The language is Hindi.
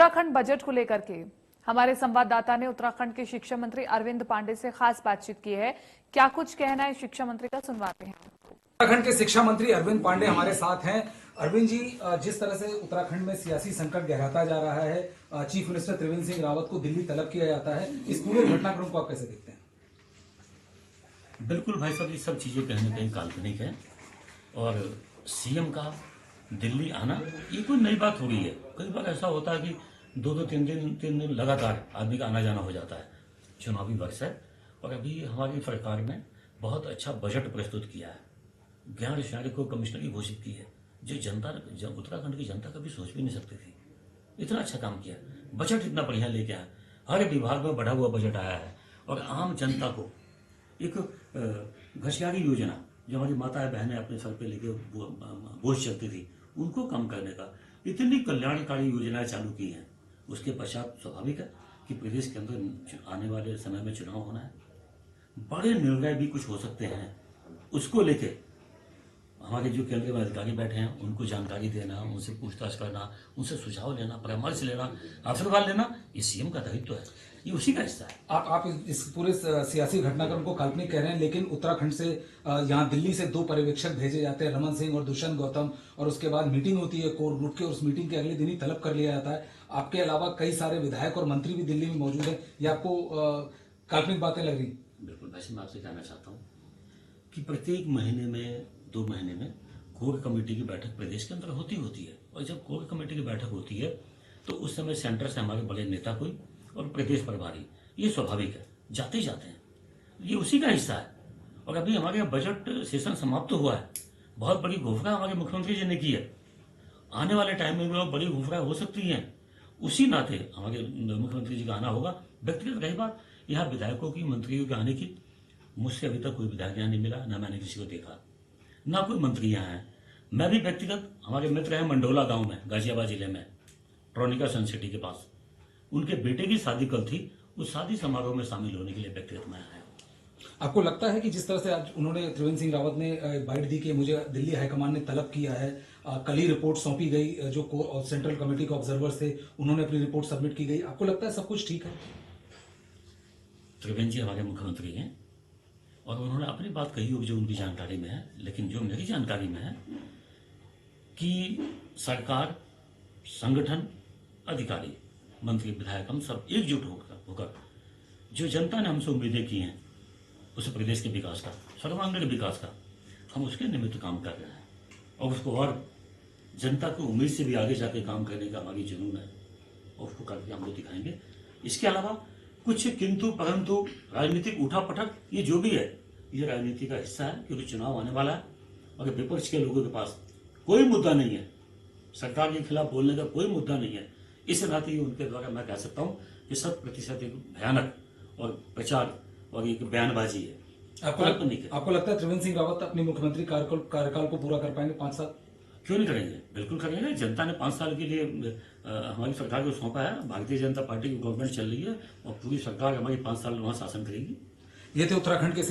उत्तराखंड बजट को लेकर के हमारे संवाददाता ने उत्तराखंड के शिक्षा मंत्री अरविंद पांडे से खास बातचीत की है। क्या कुछ कहना है शिक्षा मंत्री का, सुनवाते हैं। उत्तराखंड के शिक्षा मंत्री अरविंद पांडे हमारे साथ हैं। अरविंद जी, जिस तरह से उत्तराखंड में सियासी संकट गहराता जा रहा है, चीफ मिनिस्टर त्रिवेंद्र सिंह रावत को दिल्ली तलब किया जाता है, इस पूरे घटनाक्रम को आप कैसे देखते हैं? बिल्कुल भाई साहब, ये सब चीज़ें कहीं ना कहीं काल्पनिक है और सीएम का दिल्ली आना ये कोई नई बात हो गई है। कई बार ऐसा होता है कि दो तीन दिन लगातार आदमी का आना जाना हो जाता है। चुनावी वर्ष है और अभी हमारी सरकार ने बहुत अच्छा बजट प्रस्तुत किया है। 11 शहर को कमिश्नरी घोषित की है, जो उत्तराखंड की जनता कभी सोच भी नहीं सकती थी। इतना अच्छा काम किया, बजट इतना बढ़िया लेके आया, हर विभाग में बढ़ा हुआ बजट आया है और आम जनता को एक घसियारी योजना जो हमारी माताएं बहनें अपने सर पे लेके बोझ चलती थी, उनको कम करने का इतनी कल्याणकारी योजनाएं चालू की हैं। उसके पश्चात स्वाभाविक है कि प्रदेश के अंदर आने वाले समय में चुनाव होना है, बड़े निर्णय भी कुछ हो सकते हैं। उसको लेके हमारे जो केंद्रीय में अधिकारी बैठे हैं उनको जानकारी देना, उनसे पूछताछ करना, उनसे सुझाव लेना, परामर्श लेना, आशीर्वाद लेना, ये सीएम का दायित्व है, ये उसी का हिस्सा है। आप इस पूरे सियासी घटनाक्रम को काल्पनिक कह रहे हैं, लेकिन उत्तराखंड से यहाँ दिल्ली से 2 पर्यवेक्षक भेजे जाते हैं, रमन सिंह और दुष्यंत गौतम, और उसके बाद मीटिंग होती है कोर ग्रुप की और उस मीटिंग के अगले दिन ही तलब कर लिया जाता है। आपके अलावा कई सारे विधायक और मंत्री भी दिल्ली में मौजूद है, ये आपको काल्पनिक बातें लग रही? बिल्कुल, वैसे मैं आपसे कहना चाहता हूँ कि प्रत्येक महीने में 2 महीने में कोर कमेटी की बैठक प्रदेश के अंदर होती है और जब कोर कमेटी की बैठक होती है तो उस समय सेंटर से हमारे बड़े नेता कोई और प्रदेश प्रभारी, ये स्वाभाविक है, जाते ही जाते हैं, ये उसी का हिस्सा है। और अभी हमारे यहाँ बजट सेशन समाप्त हुआ है, बहुत बड़ी घोषणा हमारे मुख्यमंत्री जी ने की है। आने वाले टाइम में भी बड़ी घोषणा हो सकती है, उसी नाते हमारे मुख्यमंत्री जी का आना होगा। व्यक्तिगत रही बात यहाँ विधायकों की, मंत्रियों के आने की, मुझसे अभी तक कोई विधायक यहाँ नहीं मिला, ना मैंने किसी को देखा, ना कोई मंत्री यहाँ है। मैं भी व्यक्तिगत, हमारे मित्र हैं मंडोला गांव में, गाजियाबाद जिले में, ट्रोनिका सन सिटी के पास, उनके बेटे की शादी कल थी, उस शादी समारोह में शामिल होने के लिए व्यक्तिगत मैं आया। आपको लगता है कि जिस तरह से आज उन्होंने, त्रिवेंद्र सिंह रावत ने बाइट दी कि मुझे दिल्ली हाईकमान ने तलब किया है, कल ही रिपोर्ट सौंपी गई, जो सेंट्रल कमेटी के ऑब्जर्वर्स थे उन्होंने अपनी रिपोर्ट सबमिट की गई, आपको लगता है सब कुछ ठीक है? त्रिवेंद्र जी हमारे मुख्यमंत्री हैं और उन्होंने अपनी बात कही होगी जो उनकी जानकारी में है, लेकिन जो मेरी जानकारी में है कि सरकार, संगठन, अधिकारी, मंत्री, विधायक, हम सब एकजुट होकर जो जनता ने हमसे उम्मीदें की हैं उस प्रदेश के विकास का, सर्वांगीण विकास का, हम उसके निमित्त काम कर रहे हैं और उसको और जनता को उम्मीद से भी आगे जाके काम करने का हमारी जुनून है और उसको करके हम लोग दिखाएंगे। इसके अलावा कुछ किंतु परंतु, राजनीतिक उठापटक, ये जो भी है ये राजनीति का हिस्सा है, क्योंकि चुनाव आने वाला है और विपक्ष के लोगों के पास कोई मुद्दा नहीं है, सरकार के खिलाफ बोलने का कोई मुद्दा नहीं है। इस नाते ये उनके द्वारा मैं कह सकता हूँ कि 100% एक भयानक और प्रचार और एक बयानबाजी है। आपको लगता है त्रिवेंद्र सिंह रावत अपनी मुख्यमंत्री कार्यकाल को पूरा कर पाएंगे 5 साल? क्यों नहीं करेंगे, बिल्कुल करेंगे। जनता ने 5 साल के लिए हमारी सरकार को सौंपा है। भारतीय जनता पार्टी की गवर्नमेंट चल रही है और पूरी सरकार हमारी 5 साल वहाँ शासन करेगी। ये थे उत्तराखंड के